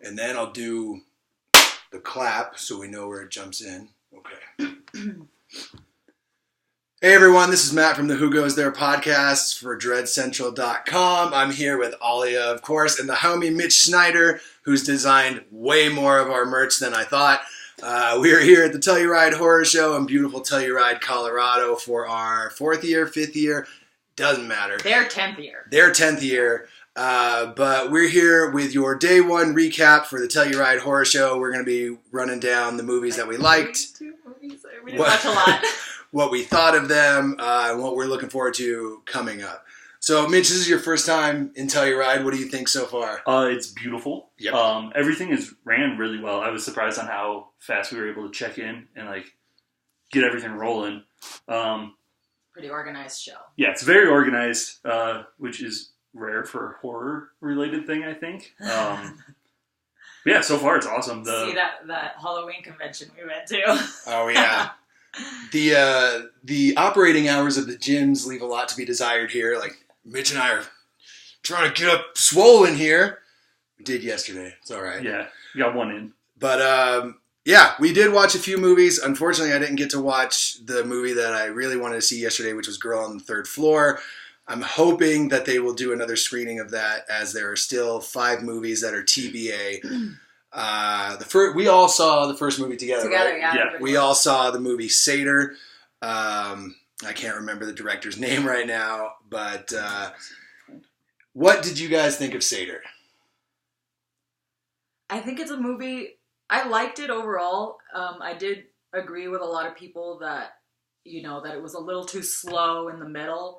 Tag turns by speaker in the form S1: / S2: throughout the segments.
S1: And then I'll do the clap so we know where it jumps in. Okay. Hey everyone, this is Matt from the Who Goes There podcast for DreadCentral.com. I'm here with Alia, of course, and the homie Mitch Snyder, who's designed way more of our merch than I thought. We are here at the Telluride Horror Show in beautiful Telluride, Colorado for our 4th year, 5th year, doesn't matter.
S2: Their 10th year.
S1: Their 10th year. But we're here with your day one recap for the Telluride Horror Show. We're going to be running down the movies that we liked.
S2: 2 movies. We didn't watch a lot.
S1: What we thought of them, and what we're looking forward to coming up. So, Mitch, this is your first time in Telluride. What do you think so far?
S3: It's beautiful.
S1: Yep.
S3: Everything is ran really well. I was surprised on how fast we were able to check in and get everything rolling.
S2: Pretty organized show.
S3: Yeah, it's very organized, which is rare for a horror-related thing, I think. Yeah, so far it's awesome.
S2: See that Halloween convention we went to?
S1: Oh, yeah. The operating hours of the gyms leave a lot to be desired here. Like, Mitch and I are trying to get up swollen here. We did yesterday. It's all right.
S3: Yeah, we got one in.
S1: But, yeah, we did watch a few movies. Unfortunately, I didn't get to watch the movie that I really wanted to see yesterday, which was Girl on the Third Floor. I'm hoping that they will do another screening of that, as there are still 5 movies that are TBA. We all saw the first movie together, right?
S2: Yeah.
S1: We all saw the movie Sator. I can't remember the director's name right now, but what did you guys think of Sator?
S2: I think it's a movie. I liked it overall. I did agree with a lot of people that, that it was a little too slow in the middle.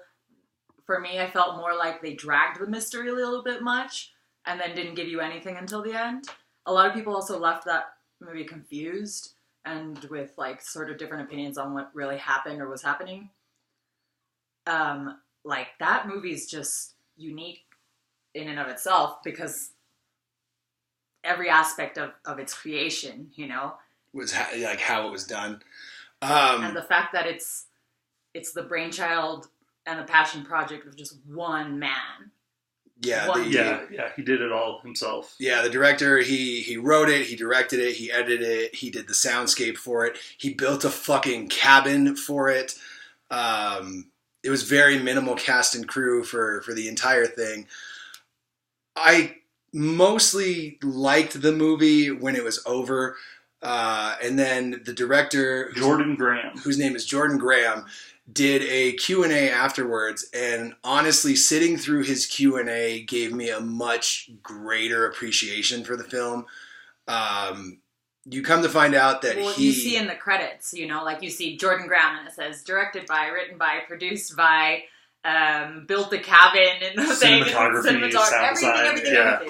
S2: For me, I felt more like they dragged the mystery a little bit much and then didn't give you anything until the end. A lot of people also left that movie confused and with sort of different opinions on what really happened or was happening. That movie's just unique in and of itself because every aspect of its creation,
S1: Was how it was done.
S2: And the fact that it's the brainchild and the passion project of just one man.
S1: Yeah,
S3: he did it all himself.
S1: Yeah, the director, he wrote it, he directed it, he edited it, he did the soundscape for it, he built a fucking cabin for it. It was very minimal cast and crew for the entire thing. I mostly liked the movie when it was over, and then the director,
S3: Jordan Graham,
S1: whose name is Jordan Graham, did a Q&A afterwards, and honestly, sitting through his Q&A gave me a much greater appreciation for the film. You come to find out that
S2: you see in the credits, you see Jordan Graham, and it says directed by, written by, produced by, built the cabin, and
S3: cinematography,
S2: everything, yeah.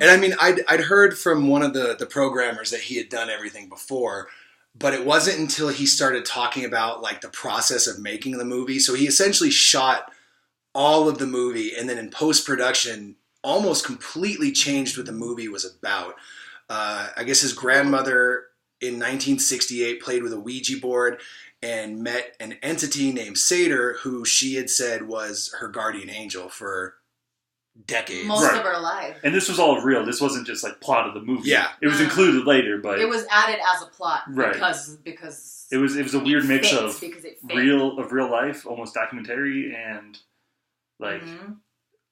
S1: And I mean, I'd heard from one of the programmers that he had done everything before. But it wasn't until he started talking about the process of making the movie. So he essentially shot all of the movie and then in post-production almost completely changed what the movie was about. I guess his grandmother in 1968 played with a Ouija board and met an entity named Sator, who she had said was her guardian angel for decades.
S2: Most of her life.
S3: And this was all real. This wasn't just plot of the movie.
S1: Yeah.
S3: It was included later, but
S2: it was added as a plot because
S3: it was a weird mix of real life, almost documentary, and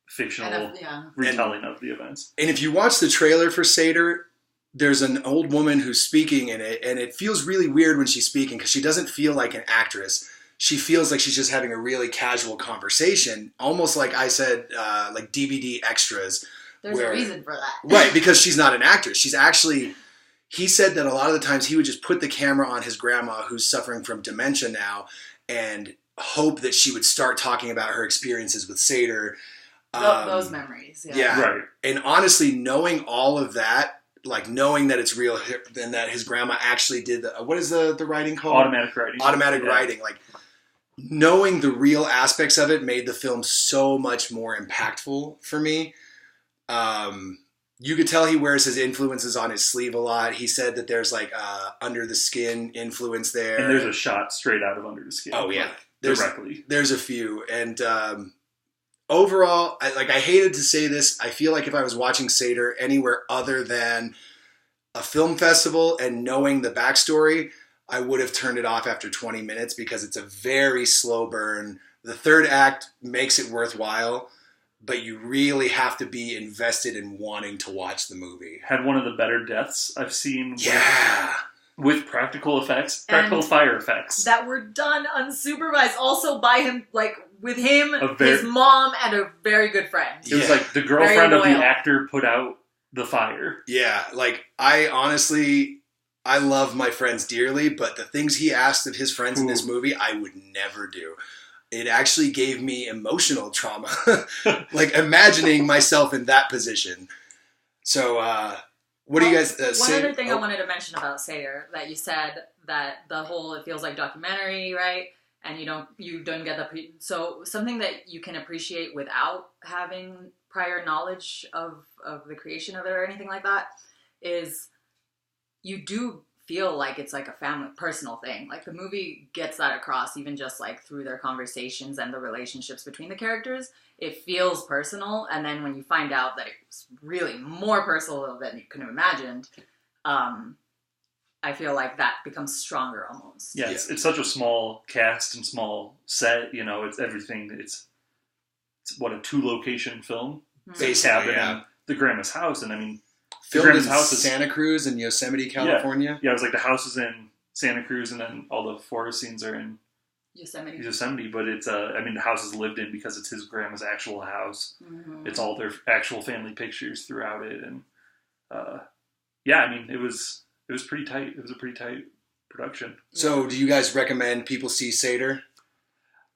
S3: fictional retelling of the events.
S1: And if you watch the trailer for Sator, there's an old woman who's speaking in it, and it feels really weird when she's speaking because she doesn't feel like an actress. She feels like she's just having a really casual conversation, almost like I said, like DVD extras.
S2: There's a reason for that.
S1: Right, because she's not an actress. She's actually, he said that a lot of the times he would just put the camera on his grandma, who's suffering from dementia now, and hope that she would start talking about her experiences with Sator.
S2: Those memories.
S1: Yeah.
S3: Right.
S1: And honestly, knowing all of that, knowing that it's real and that his grandma actually did what is the writing called?
S3: Automatic writing.
S1: Automatic writing. Knowing the real aspects of it made the film so much more impactful for me. You could tell he wears his influences on his sleeve a lot. He said that there's under the skin influence there.
S3: And there's a shot straight out of Under the Skin.
S1: Oh yeah.
S3: Directly.
S1: There's a few. And overall, I hated to say this. I feel like if I was watching Sator anywhere other than a film festival and knowing the backstory, I would have turned it off after 20 minutes because it's a very slow burn. The third act makes it worthwhile, but you really have to be invested in wanting to watch the movie.
S3: Had one of the better deaths I've seen.
S1: Yeah.
S3: With practical effects, practical fire effects.
S2: That were done unsupervised also by him, like, with him, his mom, and a very good friend.
S3: It was like the girlfriend of the actor put out the fire.
S1: Yeah, like, I love my friends dearly, but the things he asked of his friends in this movie, I would never do. It actually gave me emotional trauma. Like, imagining myself in that position. So, what do you guys
S2: one other thing I wanted to mention about Sator, that you said that the whole, it feels like documentary, right? And you don't get the so something that you can appreciate without having prior knowledge of the creation of it or anything like that is you do feel like it's like a family personal thing. Like, the movie gets that across, even just like through their conversations and the relationships between the characters. It feels personal, and then when you find out that it's really more personal than you could have imagined, I feel like that becomes stronger almost.
S3: Yeah, it's such a small cast and small set. You know, it's everything. It's what, a 2-location film based in the grandma's house, and I mean,
S1: filmed in Santa Cruz and Yosemite, California.
S3: Yeah, it was like the house is in Santa Cruz, and then all the forest scenes are in Yosemite, but it's I mean, the house is lived in because it's his grandma's actual house. Mm-hmm. It's all their actual family pictures throughout it, and I mean, it was pretty tight. It was a pretty tight production.
S1: So, do you guys recommend people see Sator?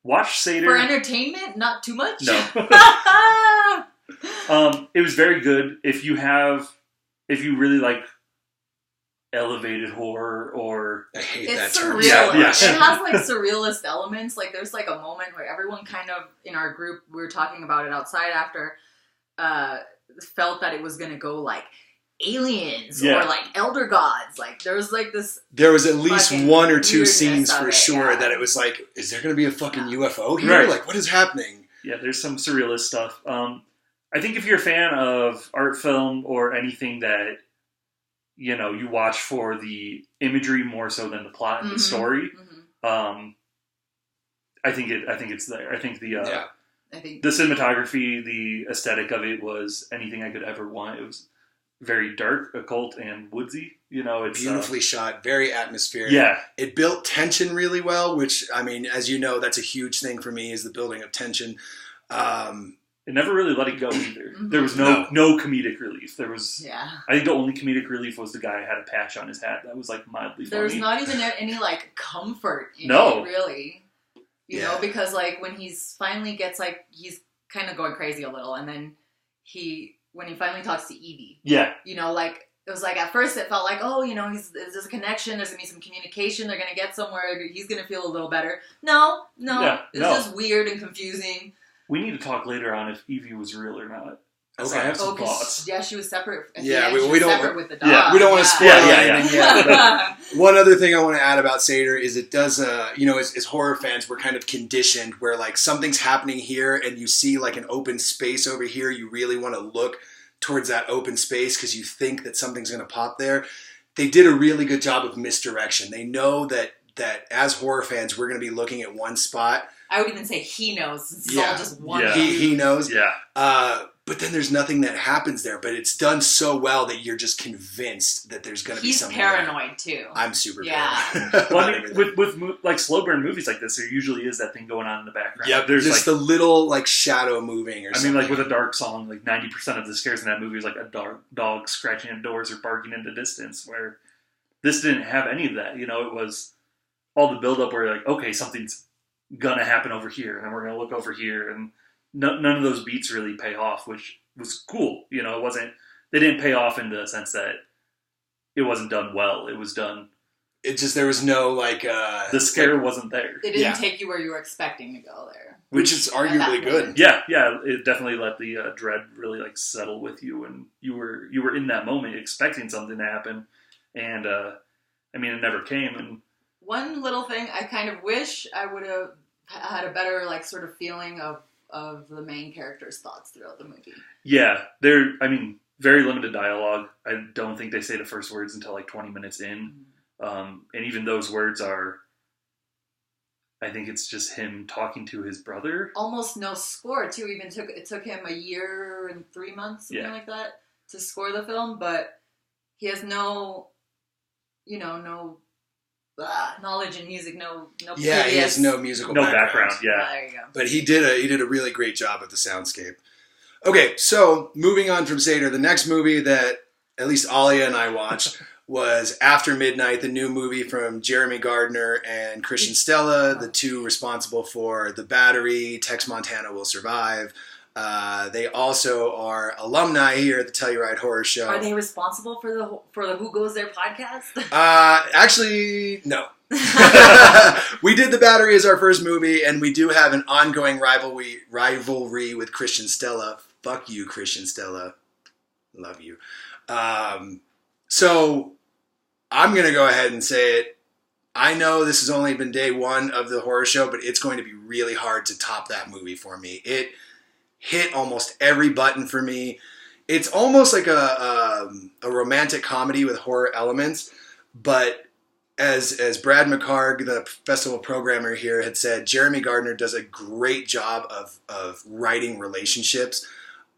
S3: Watch Sator
S2: for entertainment, not too much.
S3: No. It was very good. If you really like elevated horror, or
S1: I hate that term.
S2: Surrealist. Yeah. It has like surrealist elements. Like, there's like a moment where everyone kind of in our group, we were talking about it outside after, felt that it was going to go like aliens or like elder gods. Like, there was like this.
S1: There was at least one or two scenes for sure that it was like, is there going to be a fucking UFO here? Right. Like, what is happening?
S3: Yeah, there's some surrealist stuff. I think if you're a fan of art film or anything that, you know, you watch for the imagery more so than the plot and the story, I think it's there. I think the cinematography, the aesthetic of it was anything I could ever want. It was very dark, occult, and woodsy. You know, it's
S1: beautifully shot, very atmospheric.
S3: Yeah,
S1: it built tension really well, which, I mean, as you know, that's a huge thing for me, is the building of tension.
S3: It never really let it go either. There was no comedic relief. There was, I think the only comedic relief was the guy who had a patch on his hat that was like mildly funny.
S2: There was not even any like comfort in it, really. You know, because like when he's finally gets like, he's kind of going crazy a little, and then when he finally talks to Evie. Yeah. You know, like, it was like, at first it felt like, oh, you know, there's a connection, there's going to be some communication, they're going to get somewhere, he's going to feel a little better. No. It's just weird and confusing.
S3: We need to talk later on if Evie was real or not.
S1: Okay.
S3: I have some thoughts.
S2: Yeah, she was separate.
S1: Yeah,
S2: we don't.
S1: Separate
S2: with the dog.
S1: Yeah, we don't want to spoil anything yet. One other thing I want to add about Sator is it does. You know, as horror fans, we're kind of conditioned where like something's happening here, and you see like an open space over here. You really want to look towards that open space because you think that something's going to pop there. They did a really good job of misdirection. They know that as horror fans, we're going to be looking at one spot.
S2: I would even say he knows. It's all just one.
S1: Yeah. He knows. Yeah. But then there's nothing that happens there. But it's done so well that you're just convinced that there's going to be something.
S2: He's paranoid too.
S1: I'm super paranoid.
S3: Well, I mean, with like slow burn movies like this, there usually is that thing going on in the background.
S1: Yeah, there's just like the little like shadow moving or something.
S3: I mean, like with a dark song, like 90% of the scares in that movie is like a dog scratching at doors or barking in the distance. Where this didn't have any of that. You know, it was all the build up where you're like, okay, something's gonna happen over here, and we're gonna look over here, and none of those beats really pay off, which was cool. You know, they didn't pay off in the sense that it wasn't done well. It was done. It just, there was no like the scare wasn't there.
S2: It didn't take you where you were expecting to go there,
S1: which is arguably good.
S3: Yeah, it definitely let the dread really like settle with you, and you were in that moment expecting something to happen, and I mean, it never came. And
S2: one little thing I kind of wish I would have had a better like sort of feeling of of the main character's thoughts throughout the movie.
S3: Yeah, very limited dialogue. I don't think they say the first words until like 20 minutes in. And even those words are, I think it's just him talking to his brother.
S2: Almost no score, too. It took him a year and 3 months, something like that, to score the film. But he has no knowledge in music, no
S1: Yeah, he has no musical background.
S3: Yeah.
S2: There you go.
S1: But he did a really great job at the soundscape. Okay, so moving on from Sator, the next movie that at least Alia and I watched was After Midnight, the new movie from Jeremy Gardner and Christian Stella, the two responsible for The Battery, Tex Montana Will Survive. They also are alumni here at the Telluride Horror Show.
S2: Are they responsible for the Who Goes There podcast?
S1: Actually, no. We did The Battery as our first movie, and we do have an ongoing rivalry with Christian Stella. Fuck you, Christian Stella. Love you. So I'm going to go ahead and say it. I know this has only been day one of the horror show, but it's going to be really hard to top that movie for me. It hit almost every button for me. It's almost like a romantic comedy with horror elements, but as Brad McHarg, the festival programmer here, had said, Jeremy Gardner does a great job of writing relationships.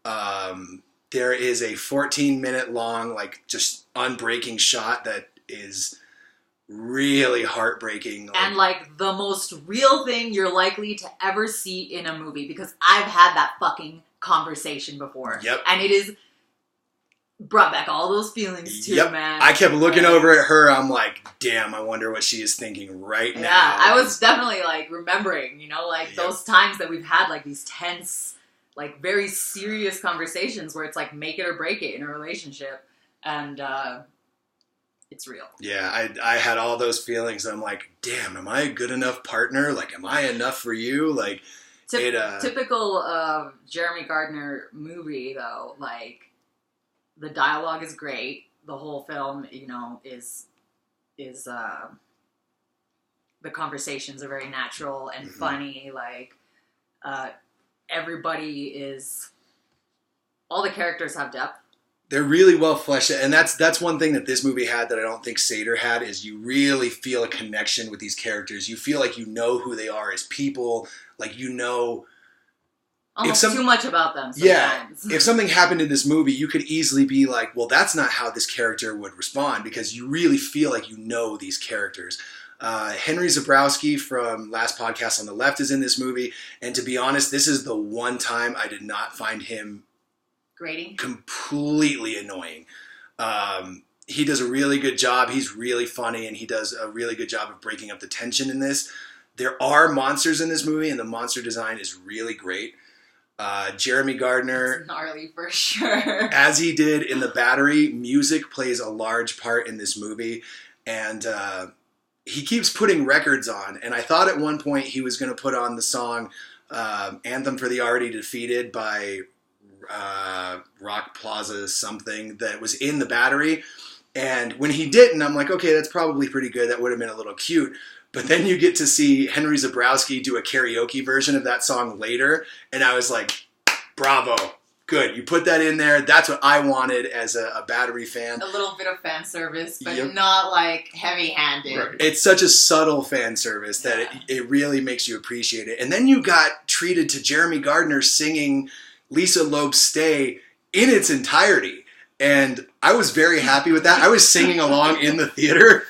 S1: There is a 14-minute long, like, just unbreaking shot that is really heartbreaking.
S2: And, like, the most real thing you're likely to ever see in a movie, because I've had that fucking conversation before.
S1: Yep.
S2: And it is brought back all those feelings too, man.
S1: I kept looking over at her. I'm like, damn, I wonder what she is thinking right now.
S2: Yeah, I was definitely, like, remembering, those times that we've had, like, these tense, like, very serious conversations where it's like make it or break it in a relationship. And, it's real.
S1: Yeah, I had all those feelings. I'm like, damn, am I a good enough partner? Like, am I enough for you? Like,
S2: typical Jeremy Gardner movie, though. Like, the dialogue is great. The whole film, is the conversations are very natural and funny. Like, all the characters have depth.
S1: They're really well fleshed out, and that's one thing that this movie had that I don't think Sator had, is you really feel a connection with these characters. You feel like you know who they are as people, like
S2: almost too much about them sometimes.
S1: Yeah, if something happened in this movie, you could easily be like, well, that's not how this character would respond, because you really feel like you know these characters. Henry Zabrowski from Last Podcast on the Left is in this movie, and to be honest, this is the one time I did not find him
S2: grating,
S1: completely annoying. He does a really good job. He's really funny, and he does a really good job of breaking up the tension in this. There are monsters in this movie, and the monster design is really great. Jeremy Gardner,
S2: it's gnarly for sure.
S1: As he did in The Battery, music plays a large part in this movie, and he keeps putting records on. And I thought at one point he was going to put on the song Anthem for the Already Defeated by Rock Plaza something that was in The Battery. And when he didn't, I'm like, okay, that's probably pretty good. That would have been a little cute. But then you get to see Henry Zabrowski do a karaoke version of that song later. And I was like, bravo. Good. You put that in there. That's what I wanted as a Battery fan.
S2: A little bit of fan service, but not like heavy-handed. Right.
S1: It's such a subtle fan service that it really makes you appreciate it. And then you got treated to Jeremy Gardner singing Lisa Loeb's Stay in its entirety. And I was very happy with that. I was singing along in the theater.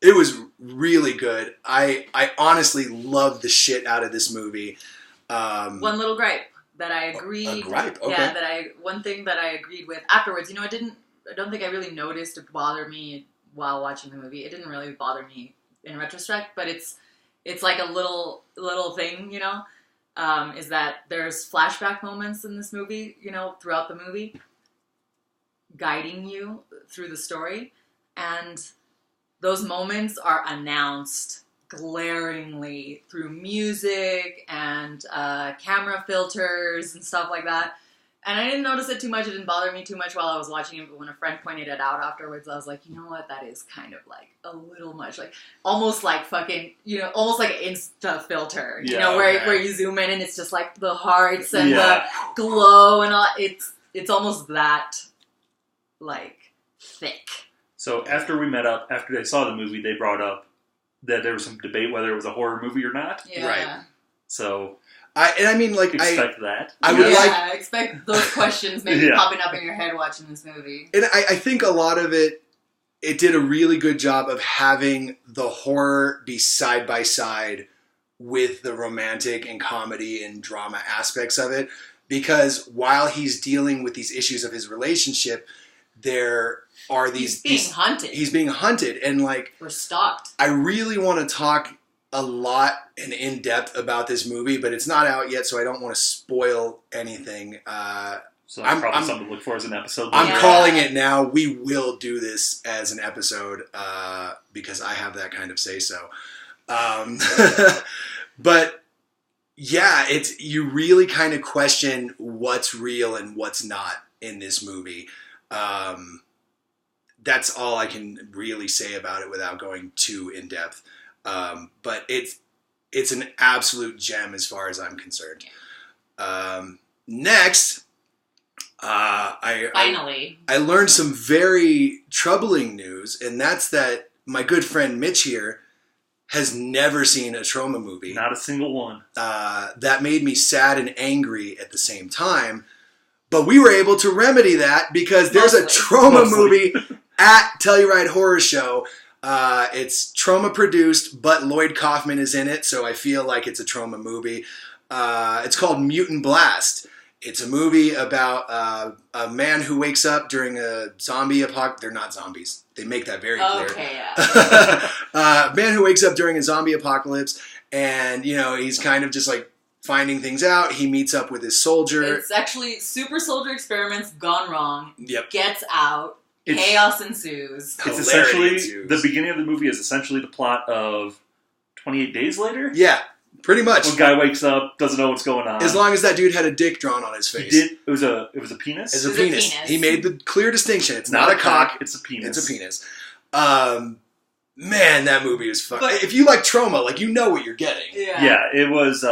S1: It was really good. I honestly loved the shit out of this movie.
S2: One little gripe that I agreed.
S1: A gripe, okay.
S2: Yeah, one thing that I agreed with afterwards. I don't think I really noticed it bother me while watching the movie. It didn't really bother me in retrospect, but it's like a little thing, is that there's flashback moments in this movie, throughout the movie, guiding you through the story, and those moments are announced glaringly through music and camera filters and stuff like that. And I didn't notice it too much. It didn't bother me too much while I was watching it. But when a friend pointed it out afterwards, I was like, you know what? That is kind of like a little much. Like almost like fucking, almost like an Insta filter. Where you zoom in and it's just like the hearts and the glow and all. It's almost that like thick.
S3: So after we met up, after they saw the movie, they brought up that there was some debate whether it was a horror movie or not.
S2: Yeah.
S1: Right.
S3: So
S1: expect
S3: that.
S1: I would
S2: expect those questions maybe popping up in your head watching this movie.
S1: And I think a lot of it did a really good job of having the horror be side by side with the romantic and comedy and drama aspects of it. Because while he's dealing with these issues of his relationship, there are these...
S2: He's being hunted.
S1: And like...
S2: We're stalked.
S1: I really want to talk a lot and in depth about this movie, but it's not out yet, so I don't want to spoil anything.
S3: So that's probably something to look for as an episode.
S1: I'm calling it now. We will do this as an episode because I have that kind of say so. But yeah, you really kind of question what's real and what's not in this movie. That's all I can really say about it without going too in depth. But it's an absolute gem as far as I'm concerned. Next,
S2: finally,
S1: I learned some very troubling news, and that's that my good friend Mitch here has never seen a trauma movie.
S3: Not a single one.
S1: That made me sad and angry at the same time. But we were able to remedy that because there's a trauma movie at Telluride Horror Show. It's trauma produced, but Lloyd Kaufman is in it, so I feel like it's a trauma movie. It's called Mutant Blast. It's a movie about a man who wakes up during a zombie apocalypse. They're not zombies. They make that very clear.
S2: Okay, yeah.
S1: Man who wakes up during a zombie apocalypse, and he's kind of just like finding things out. He meets up with his soldier.
S2: It's actually super soldier experiments gone wrong.
S1: Yep.
S2: Gets out. Chaos ensues.
S3: It's essentially, the beginning of the movie is essentially the plot of 28 Days Later?
S1: Yeah, pretty much.
S3: One guy wakes up, doesn't know what's going on.
S1: As long as that dude had a dick drawn on his face.
S3: He did. It was a penis?
S1: It's a penis. He made the clear distinction. It's not a cock.
S3: It's a penis.
S1: It's a penis. Man, that movie was fun. If you like trauma, like you know what you're getting.
S3: Yeah, it was...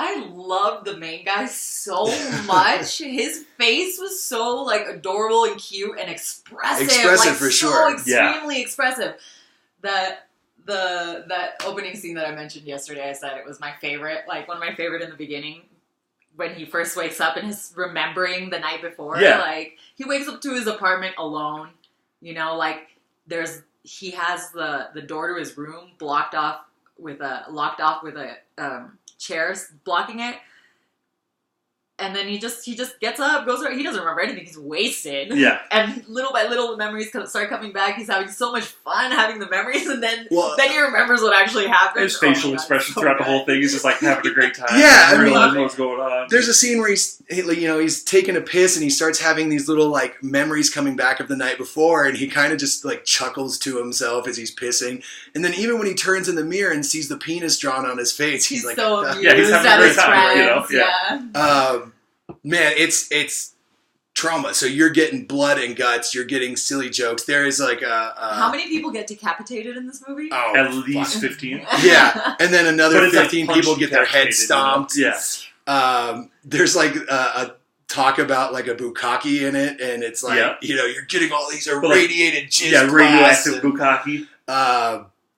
S2: I loved the main guy so much. His face was so like adorable and cute and expressive.
S1: Expressive for sure.
S2: So extremely expressive. That opening scene that I mentioned yesterday, I said it was my favorite. Like one of my favorite in the beginning. When he first wakes up and he's remembering the night before.
S3: Yeah.
S2: Like he wakes up to his apartment alone. Like he has the door to his room locked off with a chairs blocking it, and then he just gets up, goes around. He doesn't remember anything. He's wasted.
S3: Yeah.
S2: And little by little, the memories start coming back. He's having so much fun having the memories, and then he remembers what actually happened.
S3: His facial expression throughout the whole thing. He's just like having a great time.
S1: Yeah,
S3: I mean, know what's going on.
S1: There's a scene where he's taking a piss and he starts having these little like memories coming back of the night before, and he kind of just like chuckles to himself as he's pissing. And then even when he turns in the mirror and sees the penis drawn on his face, he's like,
S2: so amused
S3: he's having a great time.
S2: Yeah.
S1: Man, it's trauma. So you're getting blood and guts. You're getting silly jokes. There is like
S2: how many people get decapitated in this movie?
S1: Oh,
S3: at least 15.
S1: Yeah, and then another 15 people get their heads stomped.
S3: Yeah.
S1: There's like a talk about like a bukkake in it, and it's like you're getting all these irradiated jizz.
S3: Yeah, radioactive bukkake.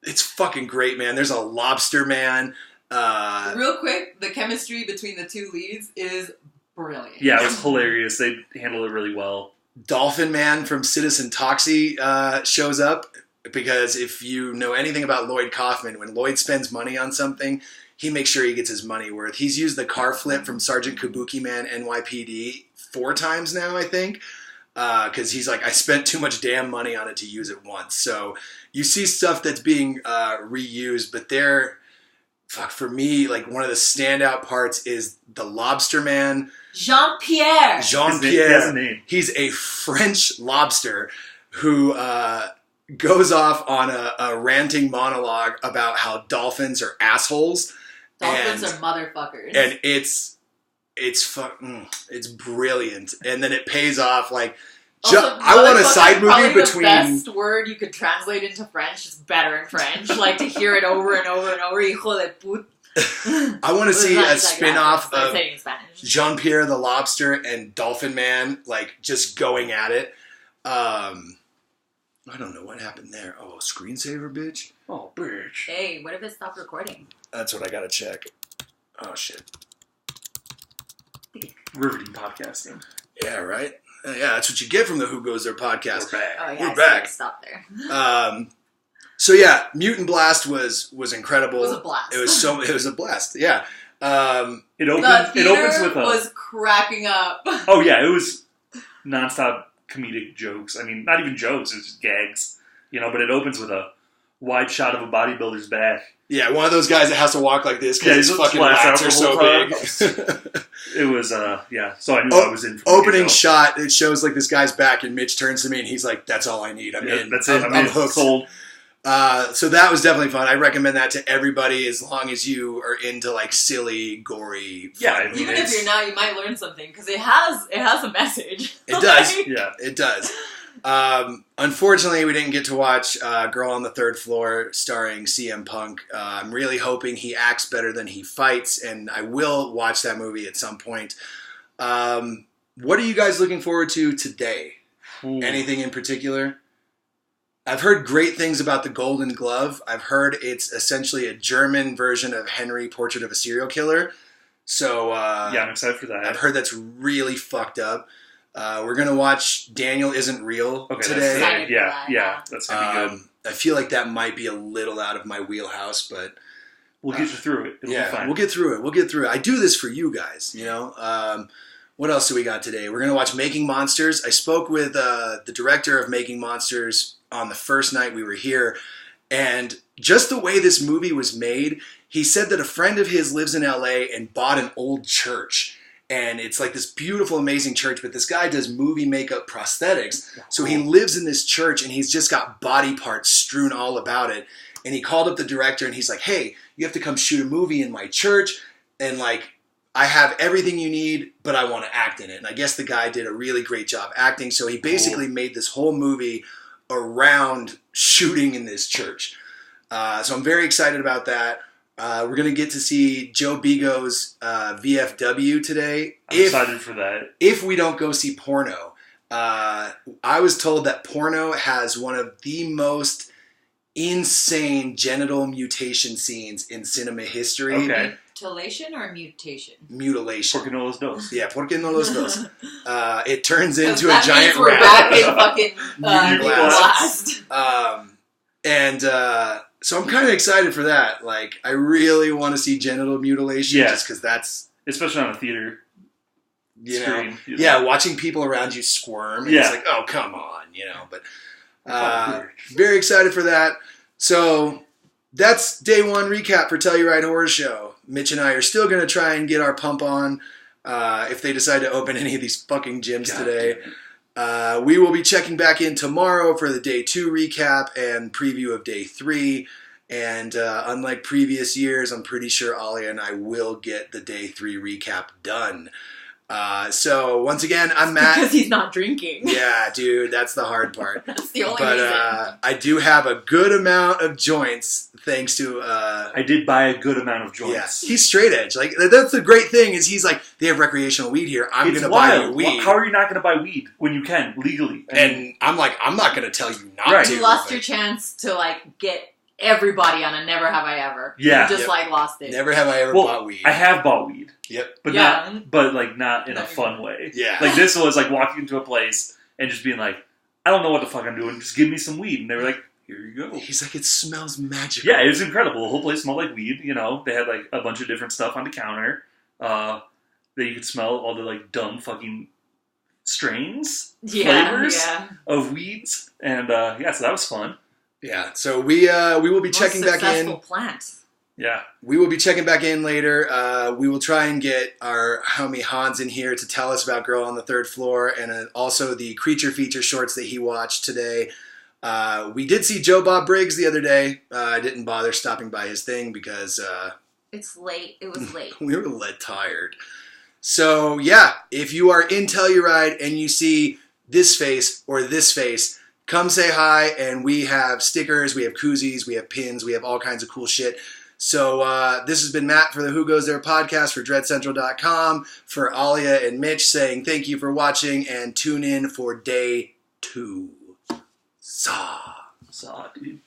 S1: It's fucking great, man. There's a Lobster Man.
S2: Real quick, the chemistry between the two leads is brilliant.
S3: Yeah, it was hilarious. They handled it really well.
S1: Dolphin Man from Citizen Toxie shows up because if you know anything about Lloyd Kaufman, when Lloyd spends money on something, he makes sure he gets his money worth. He's used the car flip from Sergeant Kabuki Man NYPD 4 times now, I think, because he's like, I spent too much damn money on it to use it once. So you see stuff that's being reused, but for me, like one of the standout parts is the Lobster Man.
S2: Jean-Pierre.
S3: He has a name.
S1: He's a French lobster who goes off on a ranting monologue about how dolphins are assholes.
S2: Dolphins are motherfuckers.
S1: And it's it's brilliant, and then it pays off. Like,
S2: Also,
S1: I want a side movie between.
S2: The best word you could translate into French is better in French. Like to hear it over and over and over. Hijo de put.
S1: I want to see a spin-off of
S2: Spanish.
S1: Jean-Pierre the Lobster and Dolphin Man, like just going at it. I don't know what happened there. Oh, screensaver, bitch.
S3: Oh, bitch.
S2: Hey, what if it stopped recording?
S1: That's what I gotta check. Oh shit.
S3: Riveting podcasting.
S1: Yeah, right. Yeah, that's what you get from the Who Goes There podcast.
S3: We're back.
S2: Oh yeah,
S1: We're back.
S2: Stop there.
S1: So yeah, Mutant Blast was incredible.
S2: It was a blast.
S1: It was a blast. Yeah.
S3: It opens with
S2: was cracking up.
S3: Oh yeah, it was nonstop comedic jokes. I mean, not even jokes; it's just gags. But it opens with a wide shot of a bodybuilder's back.
S1: Yeah, one of those guys that has to walk like this because his fucking lats are so big.
S3: It was, so I knew I was in for
S1: opening shot, it shows like this guy's back and Mitch turns to me and he's like, that's all I need. I'm in.
S3: That's it.
S1: I'm hooked.
S3: Sold.
S1: So that was definitely fun. I recommend that to everybody as long as you are into like silly, gory.
S3: Yeah, I mean,
S2: even if you're not, you might learn something because it has a message.
S1: It does.
S3: Yeah,
S1: it does. Unfortunately, we didn't get to watch Girl on the Third Floor starring CM Punk. I'm really hoping he acts better than he fights, and I will watch that movie at some point. What are you guys looking forward to today?
S3: Ooh.
S1: Anything in particular? I've heard great things about the Golden Glove. I've heard it's essentially a German version of Henry, Portrait of a Serial Killer. So
S3: yeah, I'm excited for that.
S1: I've heard that's really fucked up. We're going to watch Daniel Isn't Real today.
S3: That's going to be good.
S1: I feel like that might be a little out of my wheelhouse, but
S3: we'll get you through it. It'll be fine.
S1: We'll get through it. I do this for you guys, What else do we got today? We're going to watch Making Monsters. I spoke with the director of Making Monsters on the first night we were here, and just the way this movie was made, he said that a friend of his lives in LA and bought an old church. And it's like this beautiful, amazing church, but this guy does movie makeup prosthetics. So he lives in this church and he's just got body parts strewn all about it. And he called up the director and he's like, hey, you have to come shoot a movie in my church. And like, I have everything you need, but I want to act in it. And I guess the guy did a really great job acting. So he basically made this whole movie around shooting in this church. So I'm very excited about that. We're going to get to see Joe Bigo's VFW today.
S3: I'm excited for that.
S1: If we don't go see Porno. I was told that Porno has one of the most insane genital mutation scenes in cinema history.
S3: Okay.
S2: Mutilation or mutation?
S1: Mutilation.
S3: Porque no los dos.
S1: Yeah, porque no los dos. It turns into a
S2: that
S1: giant
S2: means we're
S1: rat.
S2: back in fucking
S1: Blast.
S2: Blast.
S1: So I'm kind of excited for that. Like, I really want to see genital mutilation just because that's...
S3: Especially on a theater screen.
S1: Yeah, watching people around you squirm. And it's like, oh, come on, But very excited for that. So that's day one recap for Telluride Horror Show. Mitch and I are still going to try and get our pump on if they decide to open any of these fucking gyms today. We will be checking back in tomorrow for the day 2 recap and preview of day 3. And unlike previous years, I'm pretty sure Alia and I will get the day 3 recap done. So once again, I'm Matt.
S2: Because he's not drinking.
S1: Yeah, dude, that's the hard part.
S2: That's the only reason.
S1: I do have a good amount of joints thanks to...
S3: I did buy a good amount of joints.
S1: Yeah, he's straight edge. Like, that's the great thing is he's like, they have recreational weed here. I'm going to buy you weed.
S3: How are you not going to buy weed when you can, legally?
S1: And I'm like, I'm not going to tell you not to.
S2: You lost your chance to, like, get everybody on a Never Have I Ever.
S3: Yeah.
S2: You just, like, lost it.
S1: Never have I ever bought weed.
S3: I have bought weed.
S1: Yep.
S3: But not in a fun way.
S1: Yeah.
S3: Like, this was like walking into a place and just being like, I don't know what the fuck I'm doing. Just give me some weed. And they were like, here you go.
S1: He's like, it smells magical.
S3: Yeah, it was incredible. The whole place smelled like weed. They had like a bunch of different stuff on the counter that you could smell all the like dumb fucking strains, flavors of weeds. And so that was fun.
S1: Yeah, so we will be checking back in.
S2: Plant.
S3: Yeah.
S1: We will be checking back in later. We will try and get our homie Hans in here to tell us about Girl on the Third Floor and also the creature feature shorts that he watched today. We did see Joe Bob Briggs the other day. I didn't bother stopping by his thing because...
S2: it's late. It was late.
S1: We were tired. So, yeah, if you are in Telluride and you see this face or this face, come say hi, and we have stickers, we have koozies, we have pins, we have all kinds of cool shit. So this has been Matt for the Who Goes There podcast for DreadCentral.com, for Alia and Mitch saying thank you for watching, and tune in for day 2. Saw,
S3: dude.